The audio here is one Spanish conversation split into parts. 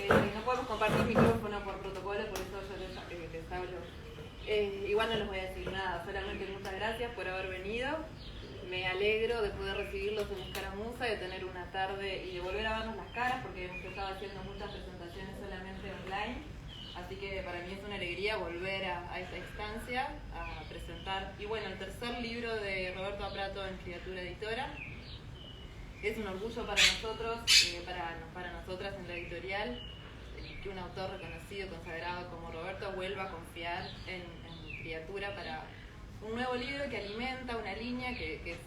No podemos compartir micrófono por protocolo, por eso yo les hablo. Igual no les voy a decir nada, solamente muchas gracias por haber venido. Me alegro de poder recibirlos en Escaramuza, de tener una tarde y de volver a vernos las caras, porque hemos estado haciendo muchas presentaciones solamente online. Así que para mí es una alegría volver a esta instancia a presentar. Y bueno, el tercer libro de Roberto Aprato en Criatura Editora. Es un orgullo para nosotros, para nosotras en la editorial, que un autor reconocido, consagrado como Roberto vuelva a confiar en Criatura para un nuevo libro que alimenta una línea que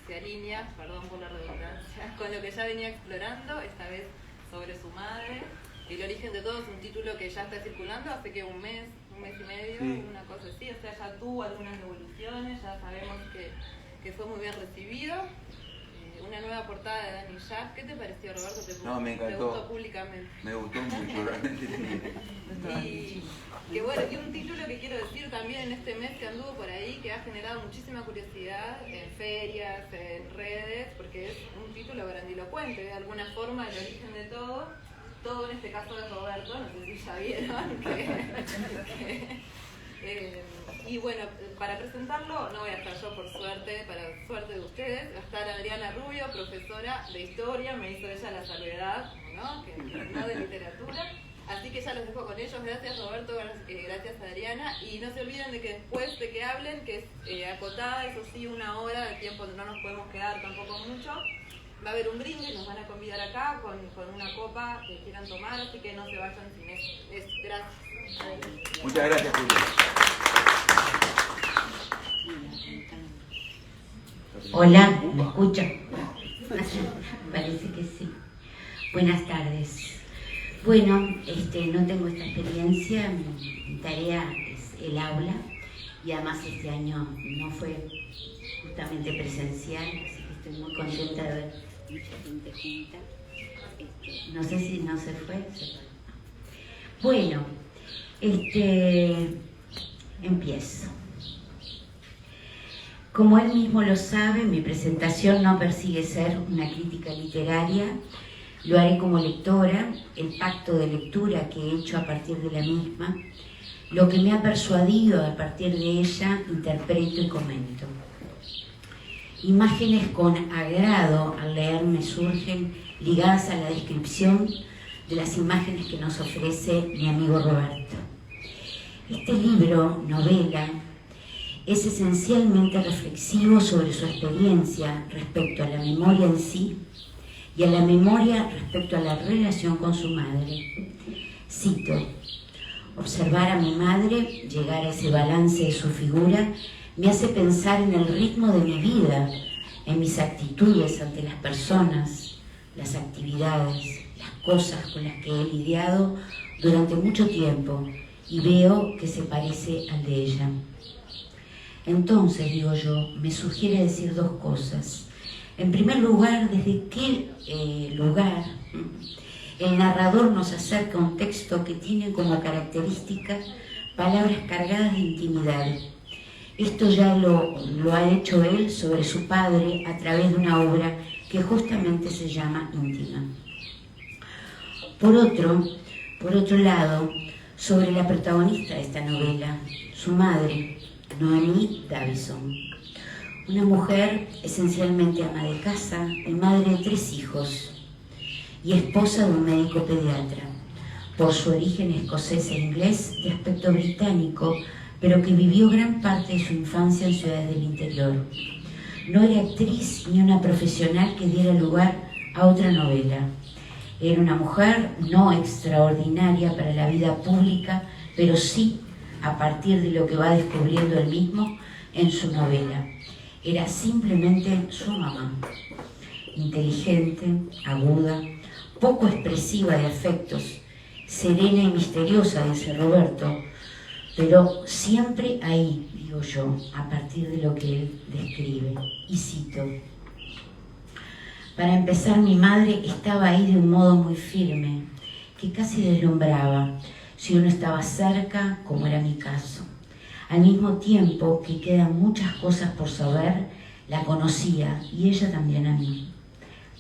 se alinea, perdón por la redundancia, con lo que ya venía explorando, esta vez sobre su madre. El origen de todo es un título que ya está circulando hace que un mes y medio, sí, una cosa así, o sea, ya tuvo algunas evoluciones, ya sabemos que fue muy bien recibido. Una nueva portada de Dani Schaaf. ¿Qué te pareció, Roberto? Me encantó. Te gustó públicamente. Me gustó mucho, realmente. Y que bueno, y un título que quiero decir también en este mes que anduvo por ahí, que ha generado muchísima curiosidad en ferias, en redes, porque es un título grandilocuente, de alguna forma el origen de todo en este caso de Roberto, no sé si ya vieron, y bueno, para presentarlo no voy a estar yo, por suerte, para suerte de ustedes, va a estar Adriana Rubio, profesora de historia, me hizo ella la salvedad, ¿no? Que no de literatura, así que ya los dejo con ellos. Gracias, Roberto, gracias, Adriana, y no se olviden de que después de que hablen, que es acotada, eso sí, 1 hora de tiempo, no nos podemos quedar tampoco mucho. Va a haber un brindis, nos van a convidar acá con una copa que quieran tomar, así que no se vayan sin eso. Gracias. Muchas gracias, Julio. Hola, ¿me escucha? Parece que sí. Buenas tardes. Bueno, no tengo esta experiencia, mi tarea es el aula y además este año no fue justamente presencial, así que estoy muy contenta de ver mucha gente junta. No sé si no se fue. Bueno, empiezo. Como él mismo lo sabe, mi presentación no persigue ser una crítica literaria. Lo haré como lectora, el pacto de lectura que he hecho a partir de la misma, lo que me ha persuadido a partir de ella, interpreto y comento. Imágenes con agrado al leer me surgen ligadas a la descripción de las imágenes que nos ofrece mi amigo Roberto. Este libro, novela, es esencialmente reflexivo sobre su experiencia respecto a la memoria en sí y a la memoria respecto a la relación con su madre. Cito: observar a mi madre, llegar a ese balance de su figura, me hace pensar en el ritmo de mi vida, en mis actitudes ante las personas, las actividades, las cosas con las que he lidiado durante mucho tiempo y veo que se parece al de ella. Entonces, digo yo, me sugiere decir 2 cosas. En primer lugar, ¿desde qué lugar el narrador nos acerca un texto que tiene como característica palabras cargadas de intimidad? Esto ya lo ha hecho él sobre su padre a través de una obra que justamente se llama Íntima. Por otro lado, sobre la protagonista de esta novela, su madre, Noemí Davison, una mujer esencialmente ama de casa y madre de 3 hijos y esposa de un médico pediatra, por su origen escocés e inglés de aspecto británico, pero que vivió gran parte de su infancia en ciudades del interior. No era actriz ni una profesional que diera lugar a otra novela. Era una mujer no extraordinaria para la vida pública, pero sí a partir de lo que va descubriendo él mismo en su novela. Era simplemente su mamá, inteligente, aguda, poco expresiva de afectos, serena y misteriosa, dice Roberto, pero siempre ahí, digo yo, a partir de lo que él describe. Y cito: para empezar, mi madre estaba ahí de un modo muy firme, que casi deslumbraba, si uno estaba cerca, como era mi caso. Al mismo tiempo que quedan muchas cosas por saber, la conocía y ella también a mí.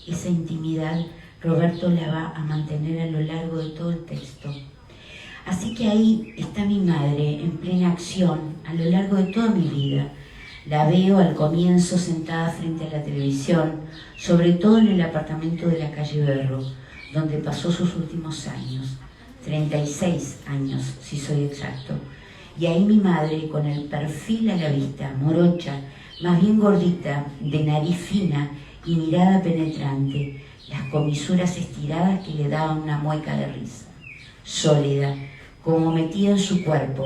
Esa intimidad Roberto la va a mantener a lo largo de todo el texto. Así que ahí está mi madre en plena acción a lo largo de toda mi vida. La veo al comienzo sentada frente a la televisión, sobre todo en el apartamento de la calle Berro, donde pasó sus últimos años, 36 años si soy exacto. Y ahí mi madre, con el perfil a la vista, morocha, más bien gordita, de nariz fina y mirada penetrante, las comisuras estiradas que le daban una mueca de risa. Sólida, como metida en su cuerpo,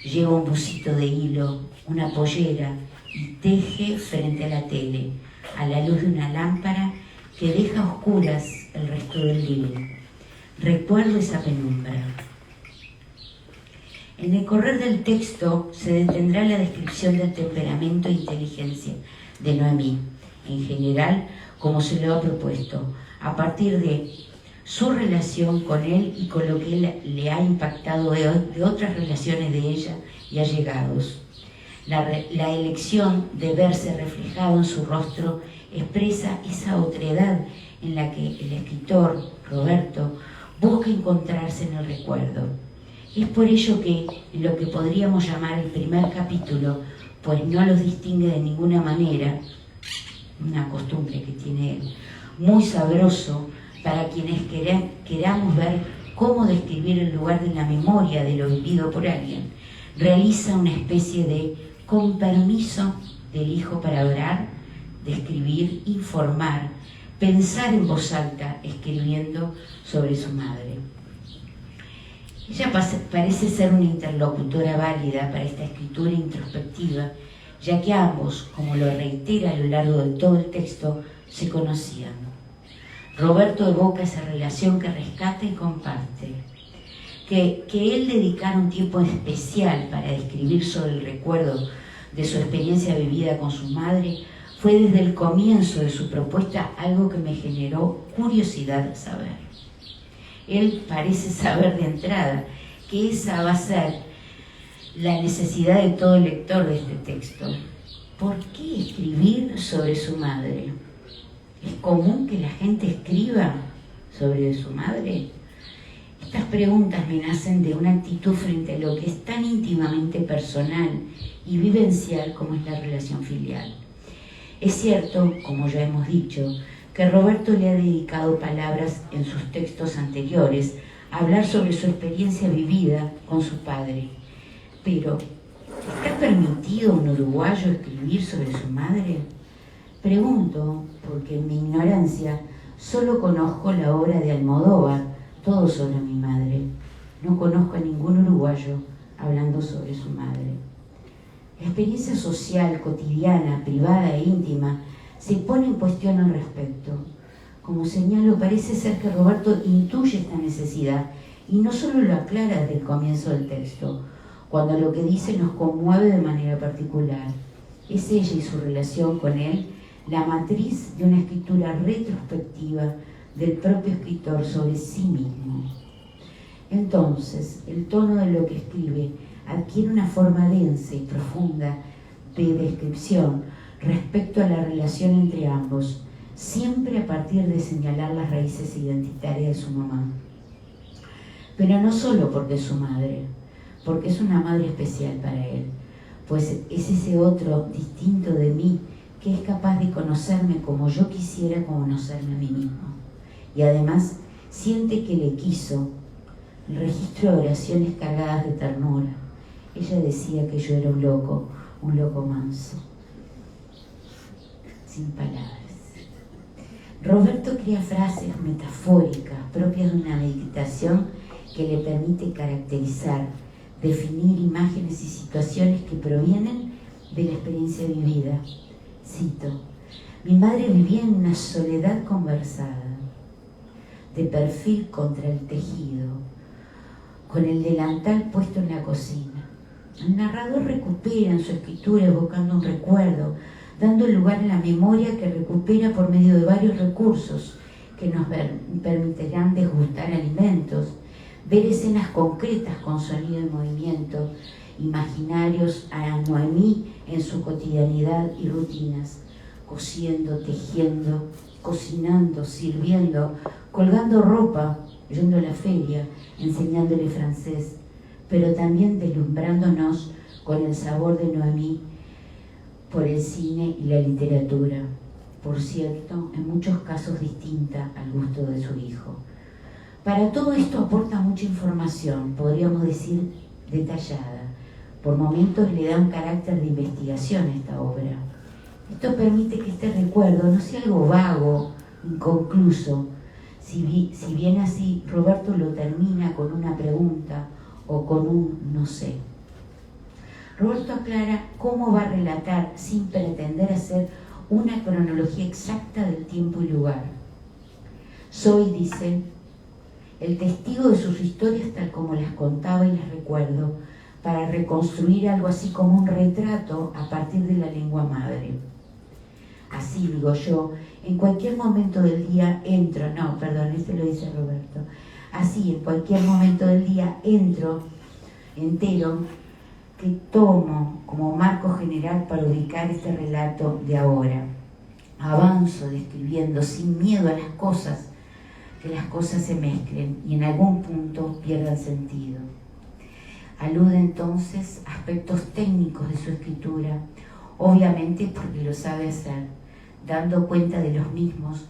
lleva un busito de hilo, una pollera y teje frente a la tele, a la luz de una lámpara que deja a oscuras el resto del living. Recuerdo esa penumbra. En el correr del texto se detendrá la descripción del temperamento e inteligencia de Noemí, en general, como se lo ha propuesto, a partir de su relación con él y con lo que él le ha impactado de otras relaciones de ella y allegados. La elección de verse reflejado en su rostro expresa esa otredad en la que el escritor, Roberto, busca encontrarse en el recuerdo. Es por ello que lo que podríamos llamar el primer capítulo, pues no los distingue de ninguna manera, una costumbre que tiene él, muy sabroso para quienes queramos ver cómo describir el lugar de la memoria de lo vivido por alguien. Realiza una especie de con permiso del hijo para hablar, describir, informar, pensar en voz alta, escribiendo sobre su madre. Ella parece ser una interlocutora válida para esta escritura introspectiva, ya que ambos, como lo reitera a lo largo de todo el texto, se conocían. Roberto evoca esa relación que rescata y comparte. Que él dedicara un tiempo especial para escribir sobre el recuerdo de su experiencia vivida con su madre fue desde el comienzo de su propuesta algo que me generó curiosidad saber. Él parece saber de entrada que esa va a ser la necesidad de todo lector de este texto. ¿Por qué escribir sobre su madre? ¿Es común que la gente escriba sobre su madre? Estas preguntas me nacen de una actitud frente a lo que es tan íntimamente personal y vivencial como es la relación filial. Es cierto, como ya hemos dicho, que Roberto le ha dedicado palabras en sus textos anteriores a hablar sobre su experiencia vivida con su padre. Pero, ¿está permitido a un uruguayo escribir sobre su madre? Pregunto, porque en mi ignorancia solo conozco la obra de Almodóvar, Todo sobre mi madre. No conozco a ningún uruguayo hablando sobre su madre. La experiencia social, cotidiana, privada e íntima se pone en cuestión al respecto. Como señalo, parece ser que Roberto intuye esta necesidad y no solo lo aclara desde el comienzo del texto, cuando lo que dice nos conmueve de manera particular. Es ella y su relación con él la matriz de una escritura retrospectiva del propio escritor sobre sí mismo. Entonces, el tono de lo que escribe adquiere una forma densa y profunda de descripción respecto a la relación entre ambos, siempre a partir de señalar las raíces identitarias de su mamá. Pero no solo porque es su madre, porque es una madre especial para él, pues es ese otro distinto de mí que es capaz de conocerme como yo quisiera conocerme a mí mismo. Y además siente que le quiso. El registro de oraciones cargadas de ternura. Ella decía que yo era un loco manso. Sin palabras. Roberto crea frases metafóricas propias de una meditación que le permite caracterizar, definir imágenes y situaciones que provienen de la experiencia vivida. Cito: mi madre vivía en una soledad conversada, de perfil contra el tejido, con el delantal puesto en la cocina. El narrador recupera en su escritura evocando un recuerdo, dando lugar a la memoria que recupera por medio de varios recursos que nos permitirán degustar alimentos, ver escenas concretas con sonido y movimiento, imaginarios a Noemí en su cotidianidad y rutinas, cosiendo, tejiendo, cocinando, sirviendo, colgando ropa, yendo a la feria, enseñándole francés, pero también deslumbrándonos con el sabor de Noemí por el cine y la literatura, por cierto, en muchos casos distinta al gusto de su hijo. Para todo esto aporta mucha información, podríamos decir detallada. Por momentos le da un carácter de investigación a esta obra. Esto permite que este recuerdo no sea algo vago, inconcluso. Si bien así, Roberto lo termina con una pregunta o con un no sé. Roberto aclara cómo va a relatar sin pretender hacer una cronología exacta del tiempo y lugar. Soy, dice, el testigo de sus historias tal como las contaba y las recuerdo, para reconstruir algo así como un retrato a partir de la lengua madre. Así digo yo, en cualquier momento del día entro, este lo dice Roberto, así en cualquier momento del día entero, que tomo como marco general para ubicar este relato de ahora. Avanzo describiendo sin miedo a las cosas, que las cosas se mezclen y en algún punto pierdan sentido. Alude entonces a aspectos técnicos de su escritura, obviamente porque lo sabe hacer, dando cuenta de los mismos,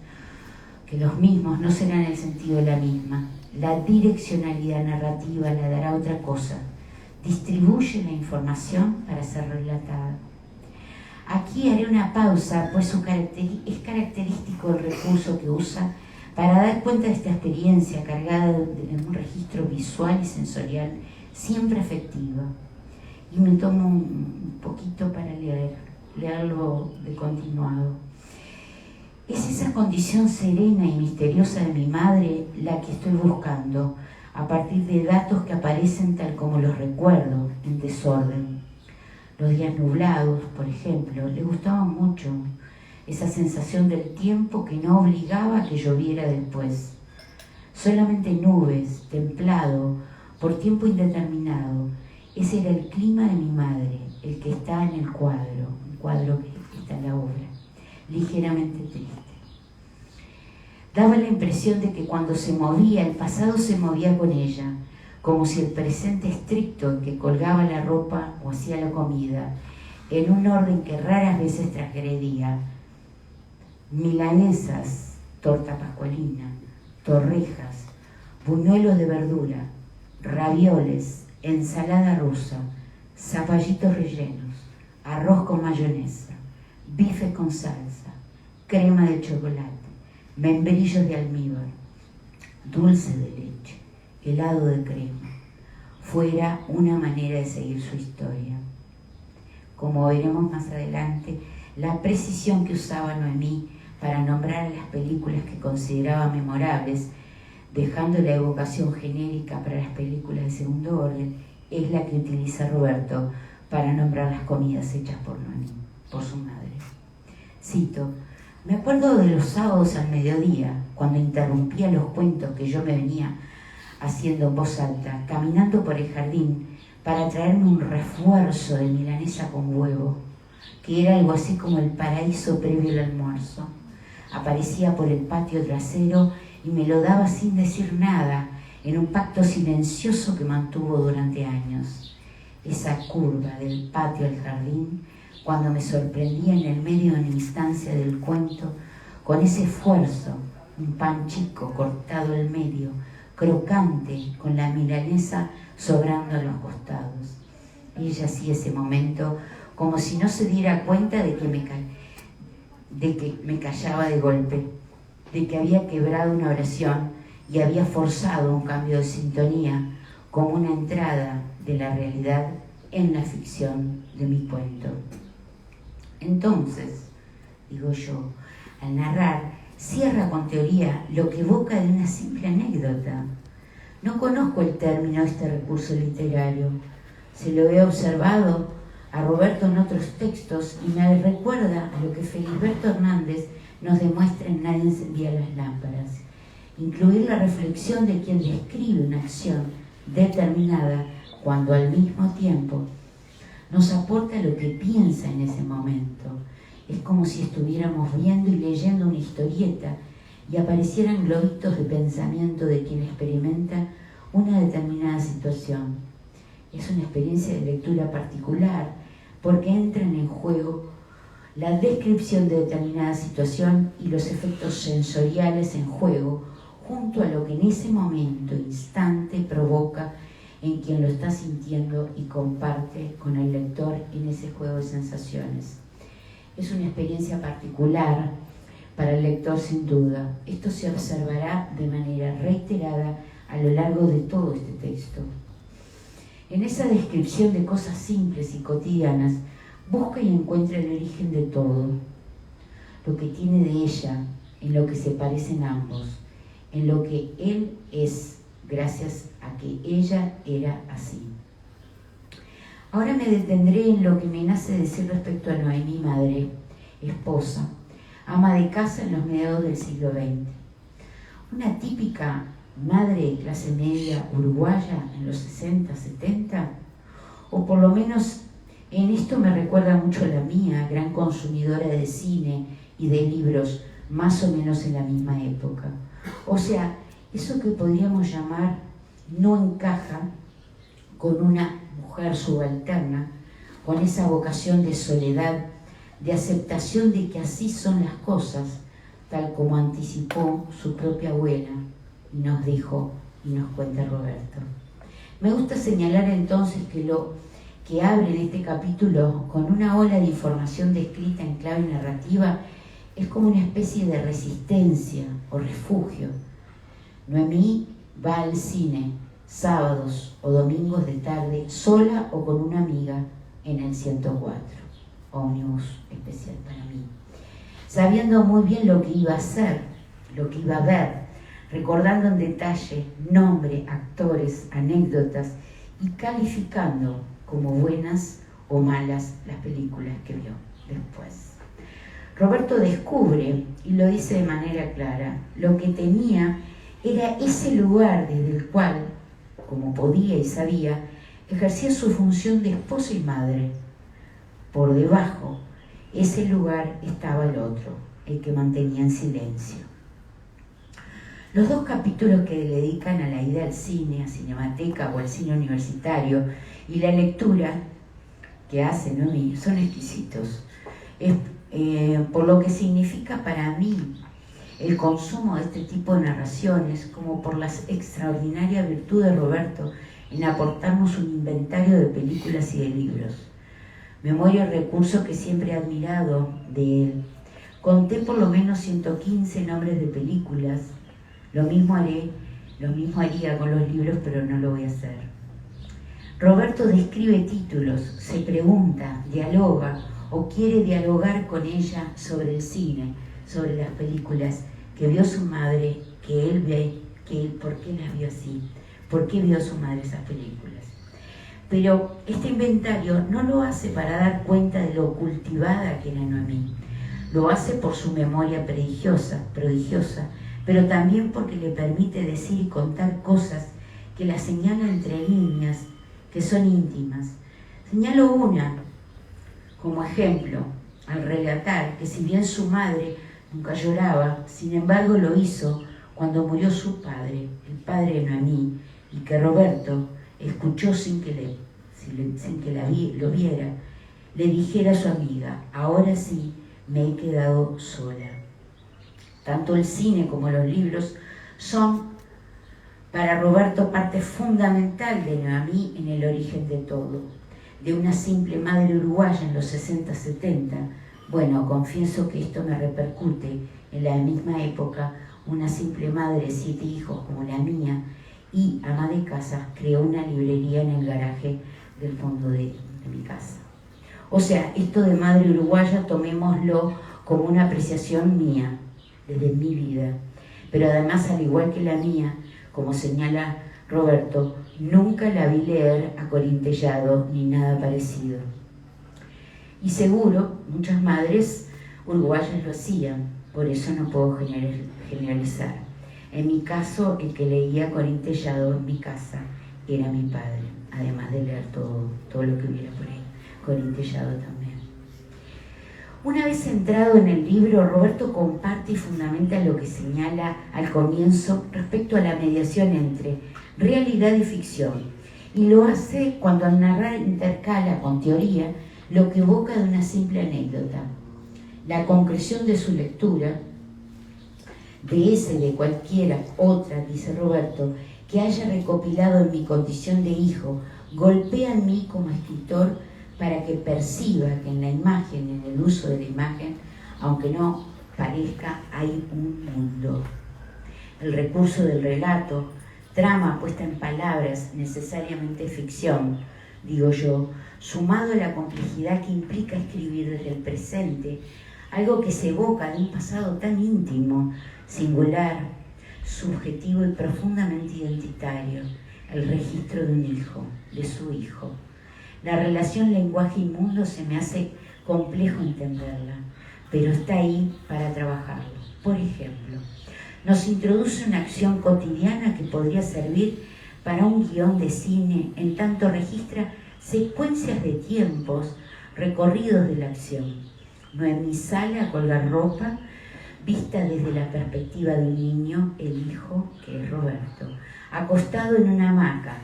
que los mismos no serán el sentido de la misma. La direccionalidad narrativa la dará otra cosa. Distribuye la información para ser relatada. Aquí haré una pausa, pues es característico el recurso que usa para dar cuenta de esta experiencia cargada de un registro visual y sensorial siempre afectiva. Y me tomo un poquito para leerlo de continuado. Es esa condición serena y misteriosa de mi madre la que estoy buscando, a partir de datos que aparecen tal como los recuerdo, en desorden. Los días nublados, por ejemplo, le gustaban mucho, esa sensación del tiempo que no obligaba a que lloviera después. Solamente nubes, templado, por tiempo indeterminado. Ese era el clima de mi madre, el que está en el cuadro que está en la obra, ligeramente triste. Daba la impresión de que cuando se movía, el pasado se movía con ella, como si el presente estricto en que colgaba la ropa o hacía la comida, en un orden que raras veces transgredía. Milanesas, torta pascualina, torrejas, buñuelos de verdura, ravioles, ensalada rusa, zapallitos rellenos, arroz con mayonesa, bife con salsa, crema de chocolate, membrillos de almíbar, dulce de leche, helado de crema. Fuera una manera de seguir su historia. Como veremos más adelante, la precisión que usaba Noemí para nombrar a las películas que consideraba memorables, dejando la evocación genérica para las películas de segundo orden, es la que utiliza Roberto para nombrar las comidas hechas por Noemí, por su madre. Cito: me acuerdo de los sábados al mediodía, cuando interrumpía los cuentos que yo me venía haciendo en voz alta, caminando por el jardín para traerme un refuerzo de milanesa con huevo, que era algo así como el paraíso previo al almuerzo. Aparecía por el patio trasero y me lo daba sin decir nada, en un pacto silencioso que mantuvo durante años. Esa curva del patio al jardín, cuando me sorprendía en el medio de una instancia del cuento, con ese esfuerzo, un pan chico cortado al medio, crocante, con la milanesa sobrando a los costados. Ella hacía ese momento como si no se diera cuenta de que me callaba de golpe, de que había quebrado una oración y había forzado un cambio de sintonía, como una entrada de la realidad en la ficción de mi cuento. Entonces, digo yo, al narrar, cierra con teoría lo que evoca de una simple anécdota. No conozco el término de este recurso literario. Se lo he observado a Roberto en otros textos y me recuerda a lo que Felisberto Hernández nos demuestra en Nadie encendía las lámparas. Incluir la reflexión de quien describe una acción determinada cuando al mismo tiempo nos aporta lo que piensa en ese momento Es como si estuviéramos viendo y leyendo una historieta y aparecieran globitos de pensamiento de quien experimenta una determinada situación. Es una experiencia de lectura particular porque entran en juego la descripción de determinada situación y los efectos sensoriales en juego, junto a lo que en ese momento, instante, provoca en quien lo está sintiendo y comparte con el lector en ese juego de sensaciones. Es una experiencia particular para el lector sin duda. Esto se observará de manera reiterada a lo largo de todo este texto. En esa descripción de cosas simples y cotidianas, busca y encuentra el origen de todo, lo que tiene de ella, en lo que se parecen ambos, en lo que él es, gracias a que ella era así. Ahora me detendré en lo que me nace decir respecto a Noemí, madre, esposa, ama de casa en los mediados del siglo XX. Una típica madre de clase media uruguaya en los 60, 70, o por lo menos en esto me recuerda mucho a la mía, gran consumidora de cine y de libros, más o menos en la misma época. O sea, eso que podríamos llamar no encaja con una mujer subalterna, con esa vocación de soledad, de aceptación de que así son las cosas, tal como anticipó su propia abuela y nos dijo y nos cuenta Roberto. Me gusta señalar entonces que lo que abre en este capítulo con una ola de información descrita en clave narrativa es como una especie de resistencia o refugio. Noemí va al cine sábados o domingos de tarde, sola o con una amiga, en el 104, ómnibus especial para mí, sabiendo muy bien lo que iba a hacer, lo que iba a ver, recordando en detalle nombre, actores, anécdotas y calificando como buenas o malas las películas que vio después. Roberto descubre, y lo dice de manera clara, lo que tenía era ese lugar desde el cual, como podía y sabía, ejercía su función de esposa y madre. Por debajo, ese lugar estaba el otro, el que mantenía en silencio. Los dos capítulos que le dedican a la ida al cine, a Cinemateca o al cine universitario, y la lectura que hace Noemí son exquisitos. Por lo que significa para mí el consumo de este tipo de narraciones, como por la extraordinaria virtud de Roberto en aportarnos un inventario de películas y de libros. Memoria y recurso que siempre he admirado de él. Conté por lo menos 115 nombres de películas. Lo mismo haría con los libros, pero no lo voy a hacer. Roberto describe títulos, se pregunta, dialoga o quiere dialogar con ella sobre el cine, sobre las películas que vio su madre, que él ve, por qué las vio así, por qué vio su madre esas películas. Pero este inventario no lo hace para dar cuenta de lo cultivada que era Noemí, lo hace por su memoria prodigiosa, pero también porque le permite decir y contar cosas que la señalan entre líneas, que son íntimas. Señalo una como ejemplo, al relatar que si bien su madre nunca lloraba, sin embargo lo hizo cuando murió su padre, el padre de Noemí, y que Roberto escuchó sin que lo viera, le dijera a su amiga: ahora sí me he quedado sola. Tanto el cine como los libros son para Roberto parte fundamental de Noemí en el origen de todo. De una simple madre uruguaya en los 60-70, bueno, confieso que esto me repercute en la misma época. Una simple madre de 7 hijos como la mía y ama de casa creó una librería en el garaje del fondo de mi casa. O sea, esto de madre uruguaya tomémoslo como una apreciación mía, desde mi vida. Pero además, al igual que la mía, como señala Roberto, nunca la vi leer a Corintellado ni nada parecido. Y seguro muchas madres uruguayas lo hacían, por eso no puedo generalizar. En mi caso, el que leía Corintellado en mi casa era mi padre, además de leer todo lo que hubiera por ahí, Corintellado también. Una vez entrado en el libro, Roberto comparte y fundamenta lo que señala al comienzo respecto a la mediación entre realidad y ficción, y lo hace cuando al narrar intercala con teoría lo que evoca de una simple anécdota. La concreción de su lectura, de ese de cualquiera otra, dice Roberto, que haya recopilado en mi condición de hijo, golpea en mí como escritor para que perciba que en la imagen, en el uso de la imagen, aunque no parezca, hay un mundo. El recurso del relato, trama puesta en palabras, necesariamente ficción, digo yo, sumado a la complejidad que implica escribir desde el presente, algo que se evoca de un pasado tan íntimo, singular, subjetivo y profundamente identitario, el registro de un hijo, de su hijo. La relación lenguaje y mundo se me hace complejo entenderla, pero está ahí para trabajarlo. Por ejemplo, nos introduce una acción cotidiana que podría servir para un guión de cine, en tanto registra secuencias de tiempos recorridos de la acción. Noemí sale a colgar ropa, vista desde la perspectiva de un niño, el hijo, que es Roberto, acostado en una hamaca,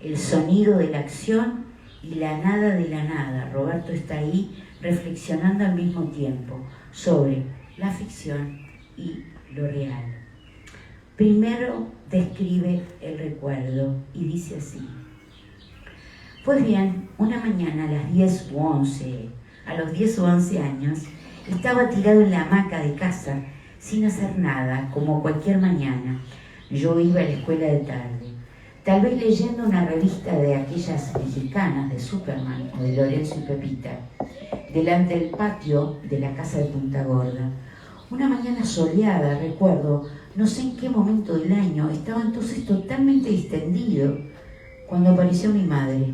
el sonido de la acción y la nada de la nada. Roberto está ahí reflexionando al mismo tiempo sobre la ficción y lo real. Primero describe el recuerdo y dice así: pues bien, una mañana a los 10 o 11 años, estaba tirado en la hamaca de casa sin hacer nada, como cualquier mañana. Yo iba a la escuela de tarde, tal vez leyendo una revista de aquellas mexicanas de Superman o de Lorenzo y Pepita, delante del patio de la casa de Punta Gorda. Una mañana soleada, recuerdo, no sé en qué momento del año, estaba entonces totalmente distendido cuando apareció mi madre,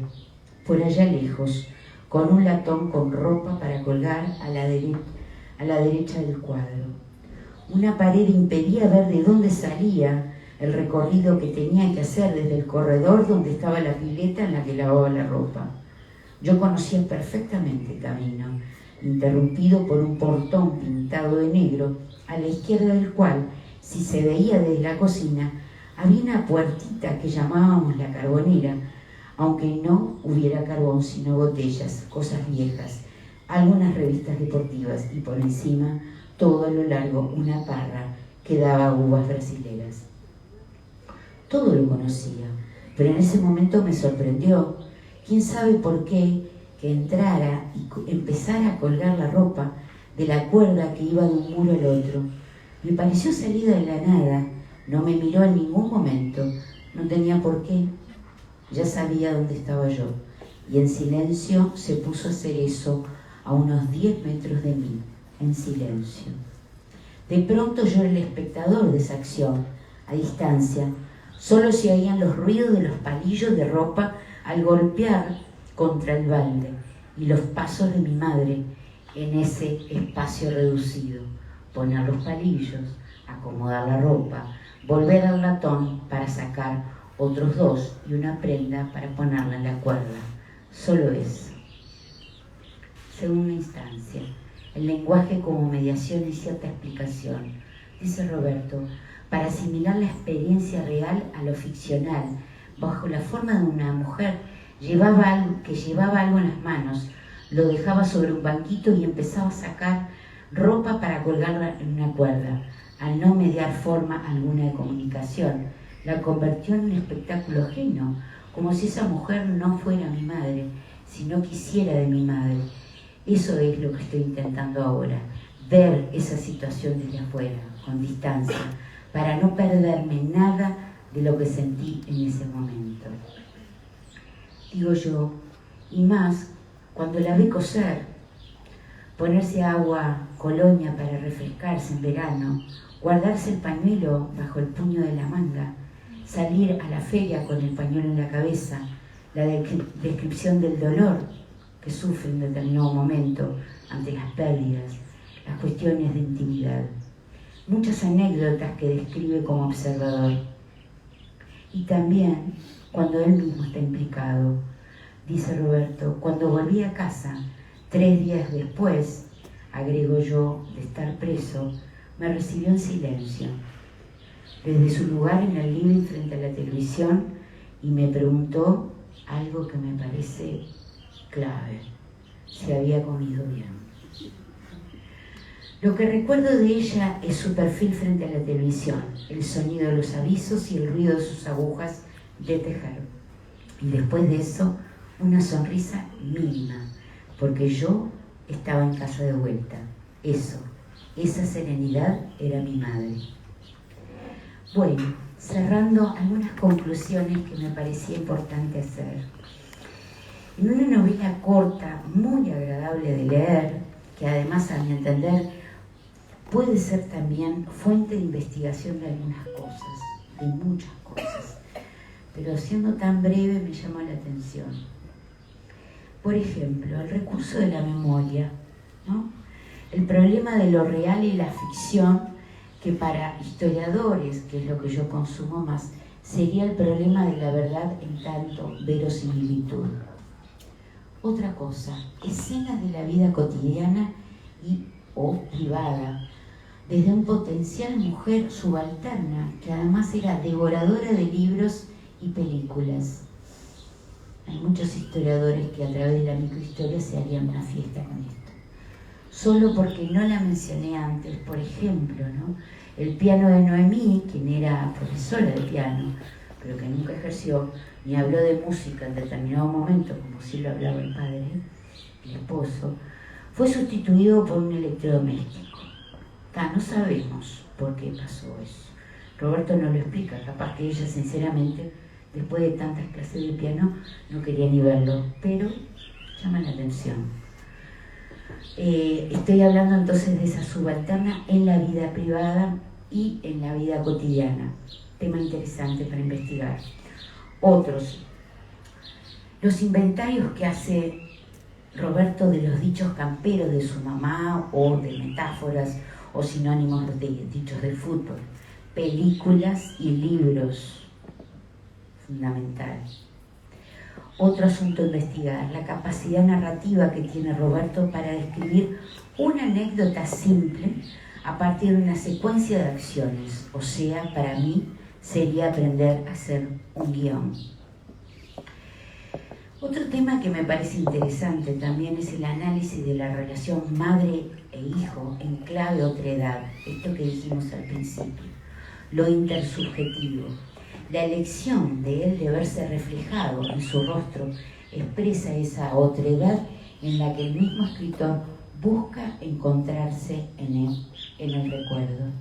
por allá lejos, con un latón con ropa para colgar a la derecha del cuadro. Una pared impedía ver de dónde salía el recorrido que tenía que hacer desde el corredor donde estaba la pileta en la que lavaba la ropa. Yo conocía perfectamente el camino, interrumpido por un portón pintado de negro, a la izquierda del cual, si se veía desde la cocina, había una puertita que llamábamos la carbonera, aunque no hubiera carbón sino botellas, cosas viejas, algunas revistas deportivas y por encima, todo a lo largo, una parra que daba uvas brasileras. Todo lo conocía, pero en ese momento me sorprendió, quién sabe por qué, que entrara y empezara a colgar la ropa de la cuerda que iba de un muro al otro. Me pareció salida de la nada, no me miró en ningún momento, no tenía por qué. Ya sabía dónde estaba yo, y en silencio se puso a hacer eso a unos 10 metros de mí, en silencio. De pronto yo era el espectador de esa acción, a distancia. Solo se oían los ruidos de los palillos de ropa al golpear contra el balde y los pasos de mi madre en ese espacio reducido. Poner los palillos, acomodar la ropa, volver al latón para sacar otros 2 y una prenda para ponerla en la cuerda. Solo eso. Segunda instancia, el lenguaje como mediación y cierta explicación. Dice Roberto, para asimilar la experiencia real a lo ficcional, bajo la forma de una mujer que llevaba algo en las manos, lo dejaba sobre un banquito y empezaba a sacar ropa para colgarla en una cuerda. Al no mediar forma alguna de comunicación, la convirtió en un espectáculo ajeno, como si esa mujer no fuera mi madre, sino quisiera de mi madre. Eso es lo que estoy intentando ahora, ver esa situación desde afuera, con distancia, para no perderme nada de lo que sentí en ese momento. Digo yo, y más cuando la vi coser, ponerse agua colonia para refrescarse en verano, guardarse el pañuelo bajo el puño de la manga, salir a la feria con el pañuelo en la cabeza, la descripción del dolor que sufre en determinado momento ante las pérdidas, las cuestiones de intimidad. Muchas anécdotas que describe como observador. Y también cuando él mismo está implicado. Dice Roberto, cuando volví a casa, 3 días después, agrego yo, de estar preso, me recibió en silencio, desde su lugar en el living frente a la televisión, y me preguntó algo que me parece clave, si había comido bien. Lo que recuerdo de ella es su perfil frente a la televisión, el sonido de los avisos y el ruido de sus agujas de tejer. Y después de eso, una sonrisa mínima, porque yo estaba en casa de vuelta. Esa serenidad era mi madre. Bueno, cerrando algunas conclusiones que me parecía importante hacer. En una novela corta, muy agradable de leer, que además, a mi entender, puede ser también fuente de investigación de algunas cosas, de muchas cosas, pero siendo tan breve me llama la atención. Por ejemplo, el recurso de la memoria, ¿no? El problema de lo real y la ficción, que para historiadores, que es lo que yo consumo más, sería el problema de la verdad en tanto verosimilitud. Otra cosa, escenas de la vida cotidiana o privada, desde un potencial mujer subalterna, que además era devoradora de libros y películas. Hay muchos historiadores que a través de la microhistoria se harían una fiesta con esto. Solo porque no la mencioné antes, por ejemplo, ¿no? El piano de Noemí, quien era profesora de piano, pero que nunca ejerció, ni habló de música en determinado momento, como sí lo hablaba el padre, el esposo, fue sustituido por un electrodoméstico. No sabemos por qué pasó eso. Roberto no lo explica, capaz que ella sinceramente, después de tantas clases de piano, no quería ni verlo, pero llama la atención. Estoy hablando entonces de esa subalterna en la vida privada y en la vida cotidiana. Tema interesante para investigar. Otros, los inventarios que hace Roberto de los dichos camperos de su mamá, o de metáforas o sinónimos de dichos del fútbol, películas y libros, fundamental. Otro asunto a investigar, la capacidad narrativa que tiene Roberto para describir una anécdota simple a partir de una secuencia de acciones, o sea, para mí sería aprender a hacer un guión. Otro tema que me parece interesante también es el análisis de la relación madre e hijo en clave otredad, esto que dijimos al principio, lo intersubjetivo. La elección de él de verse reflejado en su rostro expresa esa otredad en la que el mismo escritor busca encontrarse en el recuerdo.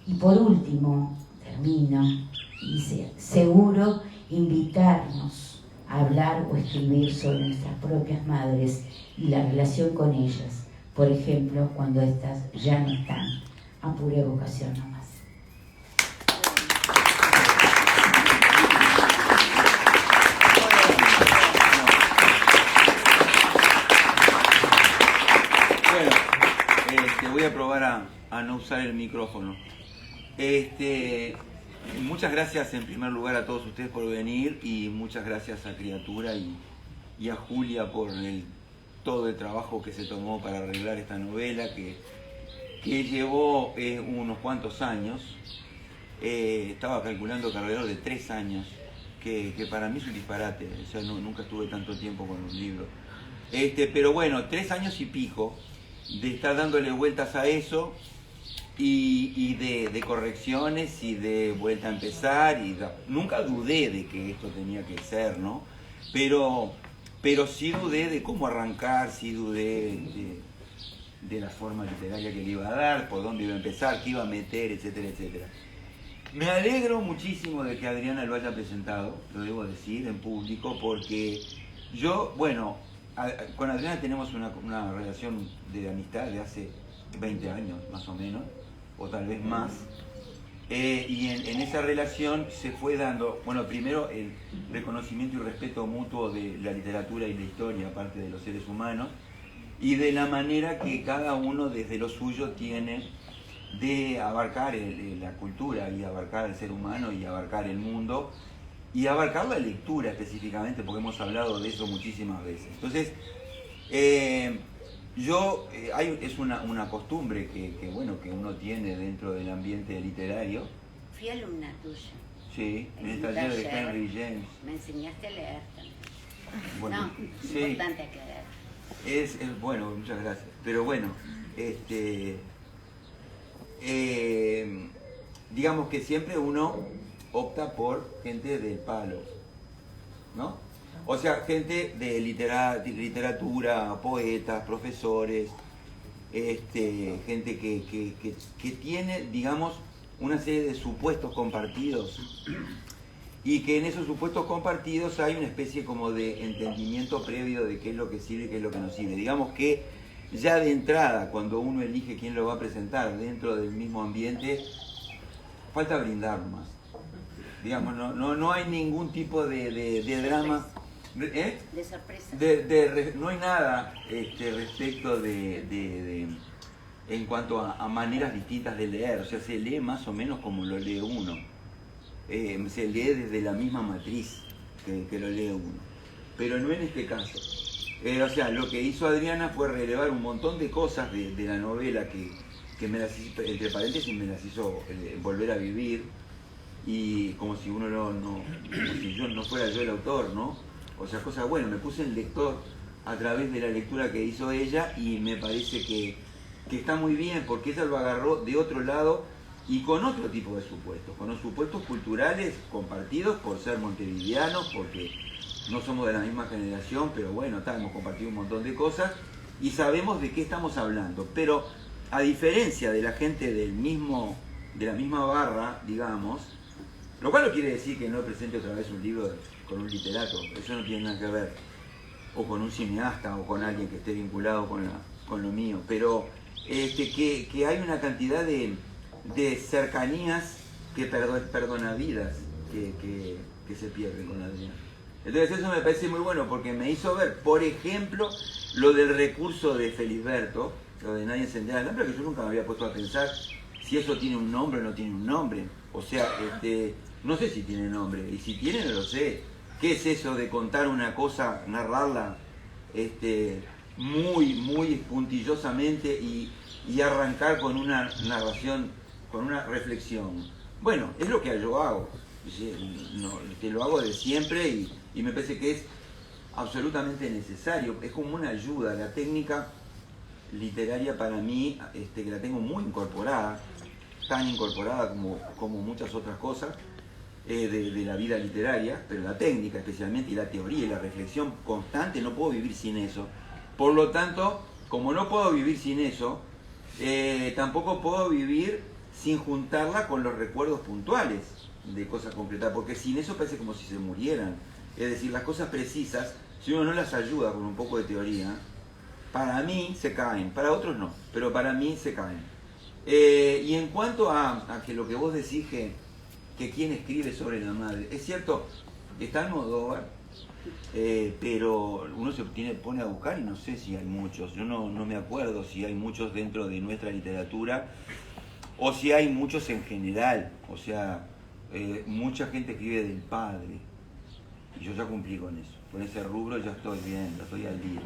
Y por último, termino, dice, seguro invitarnos a hablar o escribir sobre nuestras propias madres y la relación con ellas, por ejemplo, cuando éstas ya no están, a pura evocación nomás. Voy a probar a no usar el micrófono. Muchas gracias en primer lugar a todos ustedes por venir, y muchas gracias a Criatura y a Julia por todo el trabajo que se tomó para arreglar esta novela que llevó unos cuantos años. Estaba calculando que alrededor de 3 años, que para mí es un disparate, o sea, nunca estuve tanto tiempo con un libro. Pero bueno, 3 años y pico de estar dándole vueltas a eso, y de correcciones y de vuelta a empezar, y nunca dudé de que esto tenía que ser, ¿no? Pero sí dudé de cómo arrancar, sí dudé de la forma literaria que le iba a dar, por dónde iba a empezar, qué iba a meter, etcétera, etcétera. Me alegro muchísimo de que Adriana lo haya presentado, lo debo decir, en público, porque yo, bueno, con Adriana tenemos una relación de amistad de hace 20 años, más o menos, o tal vez más. Y en esa relación se fue dando, bueno, primero el reconocimiento y respeto mutuo de la literatura y la historia, aparte de los seres humanos, y de la manera que cada uno desde lo suyo tiene de abarcar la cultura, y abarcar el ser humano, y abarcar el mundo, y abarcar la lectura específicamente, porque hemos hablado de eso muchísimas veces. Entonces, Es una costumbre que uno tiene dentro del ambiente literario. Fui alumna tuya. Sí, en el un taller de Henry James. Me enseñaste a leer también. Bueno, No, sí, importante aclarar. es bueno, muchas gracias. Pero bueno, digamos que siempre uno opta por gente del palo, ¿no? O sea, gente de literatura, poetas, profesores, gente que tiene, digamos, una serie de supuestos compartidos y que en esos supuestos compartidos hay una especie como de entendimiento previo de qué es lo que sirve y qué es lo que no sirve. Digamos que ya de entrada, cuando uno elige quién lo va a presentar dentro del mismo ambiente, falta brindar más. Digamos, no hay ningún tipo de drama. De sorpresa. No hay nada respecto en cuanto a maneras distintas de leer. O sea, se lee más o menos como lo lee uno. Se lee desde la misma matriz que lo lee uno. Pero no en este caso. O sea, lo que hizo Adriana fue relevar un montón de cosas de la novela que me las hizo, entre paréntesis, me las hizo volver a vivir. Y como si como si yo no fuera yo el autor, ¿no? O sea, cosa buena, me puse el lector a través de la lectura que hizo ella y me parece que está muy bien porque ella lo agarró de otro lado y con otro tipo de supuestos, con los supuestos culturales compartidos por ser montevideanos, porque no somos de la misma generación, pero bueno, hemos compartido un montón de cosas y sabemos de qué estamos hablando. Pero a diferencia de la gente de la misma barra, digamos, lo cual no quiere decir que no presente otra vez un libro con un literato, eso no tiene nada que ver, o con un cineasta o con alguien que esté vinculado con lo mío, pero que hay una cantidad de cercanías que perdonavidas que se pierden con Adrián. Entonces eso me parece muy bueno porque me hizo ver, por ejemplo, lo del recurso de Felisberto, lo de Nadie encendía la lámpara, que yo nunca me había puesto a pensar si eso tiene un nombre o no tiene un nombre. O sea, no sé si tiene nombre, y si tiene no lo sé. ¿Qué es eso de contar una cosa, narrarla muy puntillosamente y arrancar con una narración, con una reflexión? Bueno, es lo que yo hago, que lo hago de siempre y me parece que es absolutamente necesario, es como una ayuda. La técnica literaria para mí, que la tengo muy incorporada, tan incorporada como muchas otras cosas de la vida literaria, pero la técnica especialmente y la teoría y la reflexión constante, no puedo vivir sin eso. Por lo tanto, como no puedo vivir sin eso, tampoco puedo vivir sin juntarla con los recuerdos puntuales de cosas concretas, porque sin eso parece como si se murieran. Es decir, las cosas precisas, si uno no las ayuda con un poco de teoría, para mí se caen, para otros no, pero para mí se caen. Y en cuanto a que lo que vos decís que quién escribe sobre la madre, es cierto, está Almodóvar, pero uno se pone a buscar y no sé si hay muchos, yo no me acuerdo si hay muchos dentro de nuestra literatura o si hay muchos en general. O sea, mucha gente escribe del padre y yo ya cumplí con eso, con ese rubro ya estoy bien, ya estoy al día.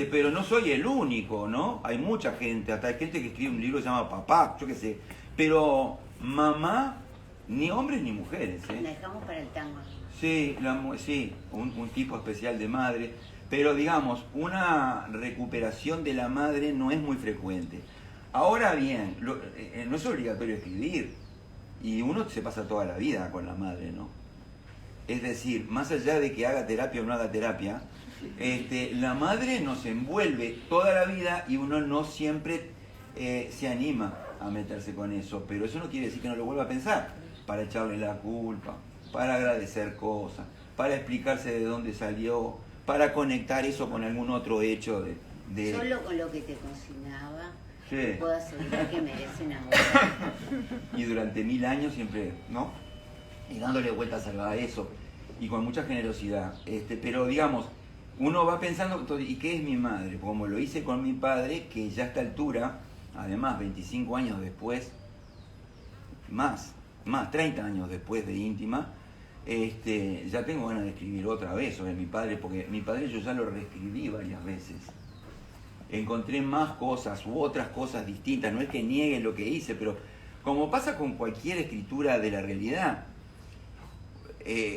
Pero no soy el único, ¿no? Hay mucha gente, hasta hay gente que escribe un libro que se llama Papá, yo qué sé. Pero mamá, ni hombres ni mujeres, ¿eh? La dejamos para el tango. Sí, un tipo especial de madre. Pero digamos, una recuperación de la madre no es muy frecuente. Ahora bien, no es obligatorio escribir. Y uno se pasa toda la vida con la madre, ¿no? Es decir, más allá de que haga terapia o no haga terapia, la madre nos envuelve toda la vida y uno no siempre se anima a meterse con eso, pero eso no quiere decir que no lo vuelva a pensar, para echarle la culpa, para agradecer cosas, para explicarse de dónde salió, para conectar eso con algún otro hecho de... Solo con lo que te cocinaba, Sí. puedo asegurar que merece una mujer. Y durante 1000 años siempre, ¿no? Y dándole vueltas a eso, y con mucha generosidad. Pero digamos, uno va pensando, ¿y qué es mi madre? Como lo hice con mi padre, que ya a esta altura, además 25 años después, más 30 años después de íntima, ya tengo ganas de escribir otra vez sobre mi padre, porque mi padre yo ya lo reescribí varias veces. encontré más cosas u otras cosas distintas. No es que niegue lo que hice, pero como pasa con cualquier escritura de la realidad,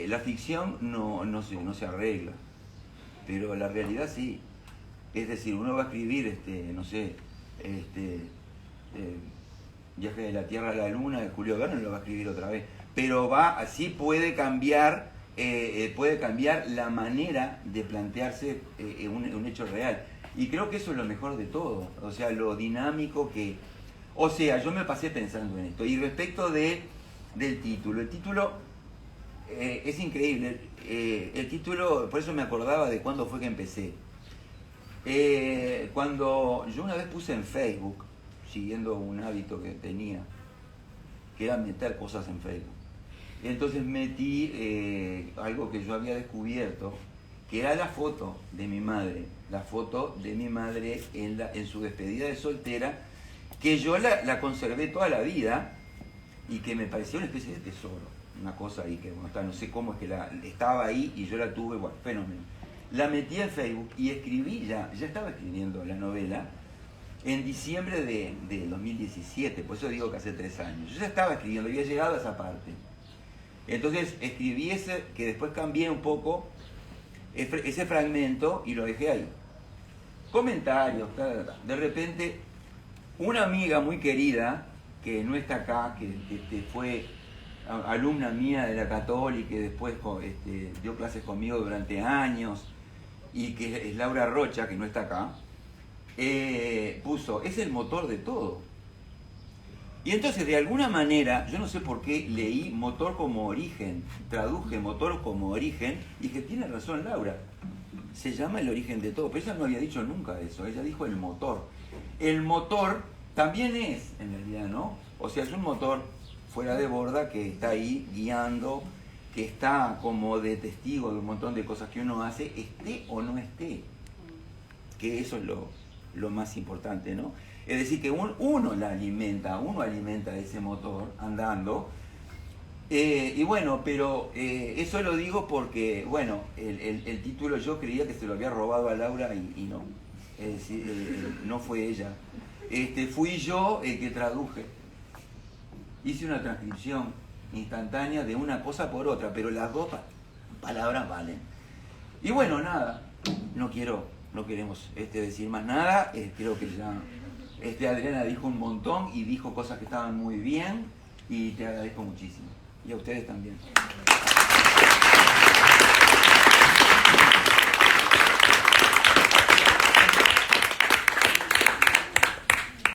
la ficción no se arregla, pero la realidad sí. Es decir, uno va a escribir, Viaje de la Tierra a la Luna de Julio Verne, lo va a escribir otra vez, pero así puede cambiar la manera de plantearse un hecho real. Y creo que eso es lo mejor de todo, o sea, lo dinámico que... O sea, yo me pasé pensando en esto. Y respecto del título, el título es increíble. El título, por eso me acordaba de cuándo fue que empecé. Cuando yo una vez puse en Facebook, siguiendo un hábito que tenía, que era meter cosas en Facebook. Y entonces metí algo que yo había descubierto, que era la foto de mi madre en su despedida de soltera, que yo la conservé toda la vida y que me pareció una especie de tesoro, una cosa ahí que no sé cómo es que estaba ahí y yo la tuve, bueno, fenómeno. La metí en Facebook y escribí, ya estaba escribiendo la novela en diciembre de 2017, por eso digo que hace 3 años. Yo ya estaba escribiendo, había llegado a esa parte. Entonces escribí ese, que después cambié un poco, ese fragmento y lo dejé ahí. Comentarios, de repente una amiga muy querida, que no está acá, que fue alumna mía de la Católica y después dio clases conmigo durante años, y que es Laura Rocha, que no está acá, puso, es el motor de todo. Y entonces de alguna manera, yo no sé por qué leí motor como origen, traduje motor como origen, y dije, tiene razón Laura, se llama el origen de todo, pero ella no había dicho nunca eso, ella dijo el motor. El motor también es, en realidad, ¿no? O sea, es un motor fuera de borda que está ahí guiando, que está como de testigo de un montón de cosas que uno hace, esté o no esté, que eso es lo más importante, ¿no? Es decir, que uno alimenta ese motor andando, y bueno, pero eso lo digo porque, bueno, el título yo creía que se lo había robado a Laura y no, es decir, no fue ella, fui yo el que traduje, hice una transcripción instantánea de una cosa por otra, pero las dos palabras valen. Y bueno, nada, no queremos decir más nada, creo que ya Adriana dijo un montón y dijo cosas que estaban muy bien y te agradezco muchísimo. Y a ustedes también.